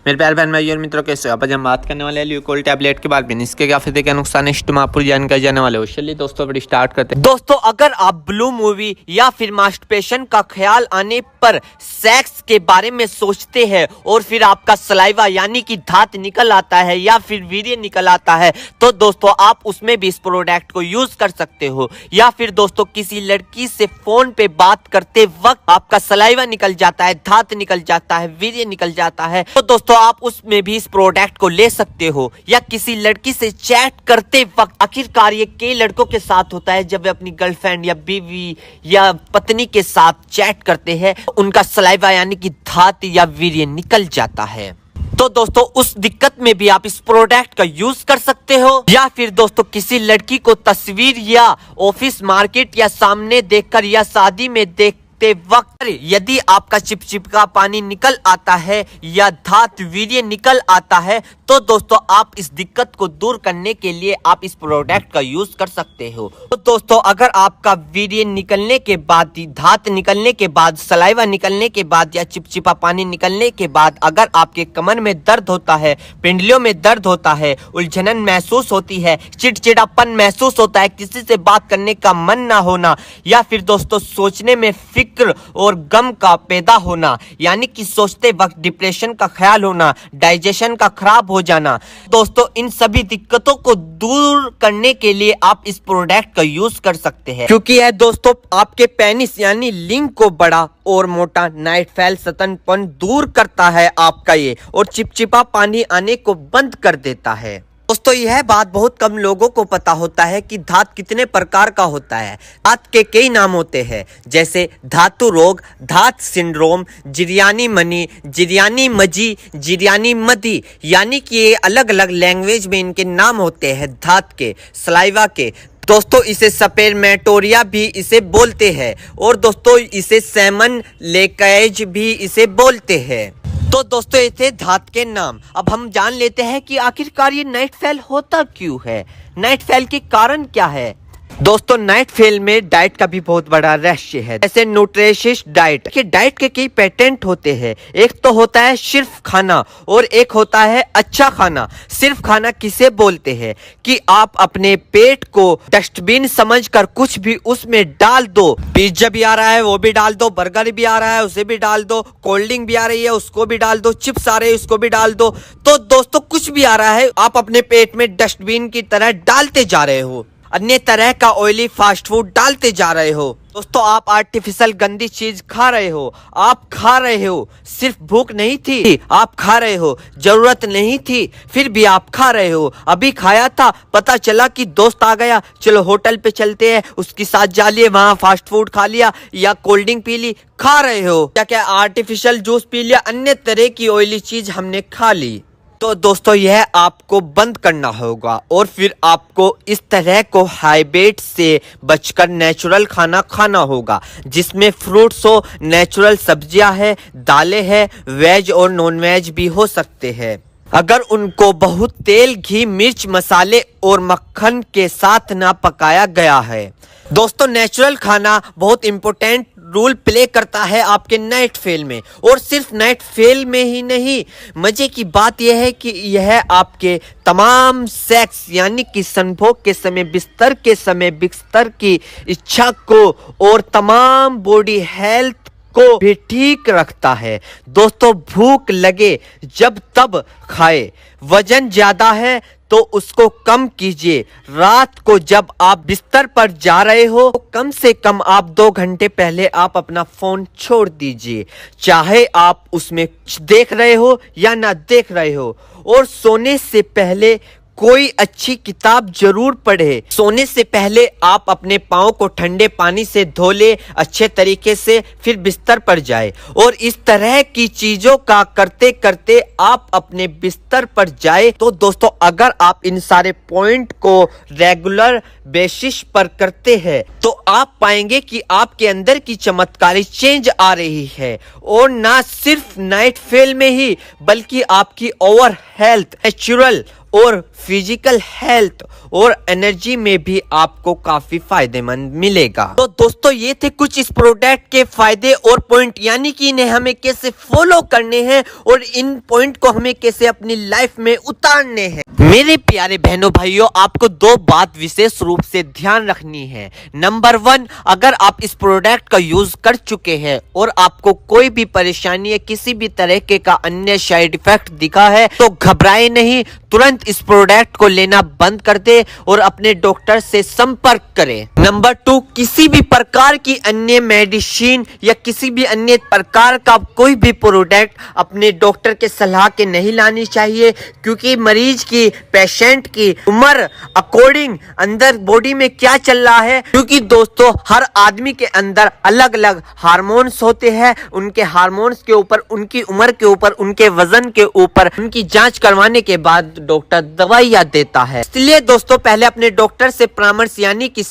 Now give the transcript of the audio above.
मेरे प्यारे बहन भाई और मित्रों, कैसे हो आप? आज हम बात करने वाले हैं ल्यूकोल टैबलेट के बारे में। इसके क्या फायदे क्या नुकसान है, पूरी जानकारी जाने वाले हो। चलिए दोस्तों बड़ी स्टार्ट करते हैं। दोस्तों, अगर आप ब्लू मूवी या फिर मास्टरबेशन का ख्याल आने पर सेक्स के बारे में सोचते हैं और फिर आपका सलाइवा यानी कि धात निकल आता है या फिर वीर्य निकल आता है, तो दोस्तों आप उसमें भी इस प्रोडक्ट को यूज कर सकते हो। या फिर दोस्तों किसी लड़की से फोन पे बात करते वक्त आपका सलाइवा निकल जाता है, धात निकल जाता है, वीर्य निकल जाता है, तो दोस्तों आप उसमें भी इस प्रोडक्ट को ले सकते हो। या किसी लड़की से चैट करते वक्त, आखिरकार ये कई लड़कों के साथ होता है, जब वे अपनी गर्लफ्रेंड या बीवी या पत्नी के साथ चैट करते हैं, उनका सलाइवा यानी कि धात या वीर्य निकल जाता है। तो दोस्तों उस दिक्कत में भी आप इस प्रोडक्ट का यूज कर सकते हो। या फिर दोस्तों किसी लड़की को तस्वीर या ऑफिस, मार्केट या सामने देखकर या शादी में देखते वक्त यदि आपका चिपचिपका पानी निकल आता है या धात वीर्य निकल आता है, तो दोस्तों आप इस दिक्कत को दूर करने के लिए आप इस प्रोडक्ट का यूज कर सकते हो। तो दोस्तों अगर आपका वीर्य निकलने के बाद, धात निकलने के बाद, सलाइवा निकलने के बाद या चिपचिपा पानी निकलने के बाद अगर आपके कमर में दर्द होता है, पिंडलियों में दर्द होता है, उलझन महसूस होती है, चिड़चिड़ापन महसूस होता है, किसी से बात करने का मन ना होना, या फिर दोस्तों सोचने में फिक्र और गम का पैदा होना यानी कि सोचते वक्त डिप्रेशन का ख्याल होना, डाइजेशन का खराब हो जाना, दोस्तों इन सभी दिक्कतों को दूर करने के लिए आप इस प्रोडक्ट का यूज कर सकते हैं। क्योंकि यह दोस्तों आपके पेनिस यानी लिंग को बड़ा और मोटा, नाइट फैल, सतनपन दूर करता है आपका ये, और चिपचिपा पानी आने को बंद कर देता है। दोस्तों यह बात बहुत कम लोगों को पता होता है कि धात कितने प्रकार का होता है। धात के कई नाम होते हैं, जैसे धातु रोग, धात सिंड्रोम, जिरयानी मनी, जिरयानी मजी, जिरयानी मदी, यानी कि ये अलग अलग लैंग्वेज में इनके नाम होते हैं धात के, सलाइवा के। दोस्तों इसे सपेरमेटोरिया भी इसे बोलते हैं, और दोस्तों इसे सेमन लेकेज भी इसे बोलते हैं। तो दोस्तों ये थे धात के नाम। अब हम जान लेते हैं कि आखिरकार ये नाइट फेल होता क्यों है, नाइट फेल के कारण क्या है। दोस्तों नाइट फेल में डाइट का भी बहुत बड़ा रहस्य है, जैसे न्यूट्रिशियस डाइट के डाइट के कई पेटेंट होते हैं। एक तो होता है सिर्फ खाना और एक होता है अच्छा खाना। सिर्फ खाना किसे बोलते हैं कि आप अपने पेट को डस्टबिन समझकर कुछ भी उसमें डाल दो। पिज्जा भी आ रहा है वो भी डाल दो, बर्गर भी आ रहा है उसे भी डाल दो, कोल्ड ड्रिंक भी आ रही है उसको भी डाल दो, चिप्स आ रहे हैं उसको भी डाल दो। तो दोस्तों कुछ भी आ रहा है आप अपने पेट में डस्टबिन की तरह डालते जा रहे हो, अन्य तरह का ऑयली फास्ट फूड डालते जा रहे हो। दोस्तों आप आर्टिफिशियल गंदी चीज खा रहे हो, आप खा रहे हो, सिर्फ भूख नहीं थी आप खा रहे हो, जरूरत नहीं थी फिर भी आप खा रहे हो, अभी खाया था पता चला कि दोस्त आ गया, चलो होटल पे चलते हैं, उसके साथ जा लिए, वहां फास्ट फूड खा लिया या कोल्ड ड्रिंक पी ली, खा रहे हो, क्या क्या आर्टिफिशियल जूस पी लिया, अन्य तरह की ऑयली चीज हमने खा ली। तो दोस्तों यह आपको बंद करना होगा और फिर आपको इस तरह को हाइब्रिड से बचकर नेचुरल खाना खाना होगा, जिसमें फ्रूट्स हो, नेचुरल सब्जियां है, दालें है, वेज और नॉन वेज भी हो सकते हैं। अगर उनको बहुत तेल, घी, मिर्च, मसाले और मक्खन के साथ ना पकाया गया है। दोस्तों नेचुरल खाना बहुत इंपॉर्टेंट रोल प्ले करता है आपके नाइट फेल में, और सिर्फ नाइट फेल में ही नहीं, मजे की बात यह है कि यह आपके तमाम सेक्स यानी कि संभोग के समय, बिस्तर के समय, बिस्तर की इच्छा को और तमाम बॉडी हेल्थ को भी ठीक रखता है। दोस्तों भूख लगे जब तब खाए, वजन ज्यादा है तो उसको कम कीजिए। रात को जब आप बिस्तर पर जा रहे हो तो कम से कम आप 2 घंटे पहले आप अपना फोन छोड़ दीजिए, चाहे आप उसमें कुछ देख रहे हो या ना देख रहे हो। और सोने से पहले कोई अच्छी किताब जरूर पढ़े। सोने से पहले आप अपने पाँव को ठंडे पानी से धो ले अच्छे तरीके से, फिर बिस्तर पर जाए, और इस तरह की चीजों का करते करते आप अपने बिस्तर पर जाए। तो दोस्तों अगर आप इन सारे पॉइंट को रेगुलर बेसिस पर करते हैं तो आप पाएंगे कि आपके अंदर की चमत्कारी चेंज आ रही है, और ना सिर्फ नाइट फेल में ही बल्कि आपकी ओवर हेल्थ, नेचुरल और फिजिकल हेल्थ और एनर्जी में भी आपको काफी फायदेमंद मिलेगा। तो दोस्तों ये थे कुछ इस प्रोडक्ट के फायदे और पॉइंट, यानी कि इन्हें हमें कैसे फॉलो करने हैं और इन पॉइंट को हमें कैसे अपनी लाइफ में उतारने हैं। मेरे प्यारे बहनों भाइयों, आपको दो बात विशेष रूप से ध्यान रखनी है। नंबर 1, अगर आप इस प्रोडक्ट का यूज कर चुके हैं और आपको कोई भी परेशानी या किसी भी तरह का अन्य साइड इफेक्ट दिखा है तो घबराए नहीं, तुरंत इस प्रोडक्ट को लेना बंद कर दे और अपने डॉक्टर से संपर्क करें। नंबर 2, किसी भी प्रकार की अन्य मेडिसिन या किसी भी अन्य प्रकार का कोई भी प्रोडक्ट अपने डॉक्टर के सलाह के नहीं लानी चाहिए, क्योंकि मरीज की, पेशेंट की उम्र अकॉर्डिंग अंदर बॉडी में क्या चल रहा है, क्योंकि दोस्तों हर आदमी के अंदर अलग अलग हार्मोन्स होते हैं। उनके हार्मोन्स के ऊपर, उनकी उम्र के ऊपर, उनके वजन के ऊपर उनकी जांच करवाने के बाद डॉक्टर दवाइयां देता है। इसलिए दोस्तों पहले अपने डॉक्टर से परामर्श यानी कि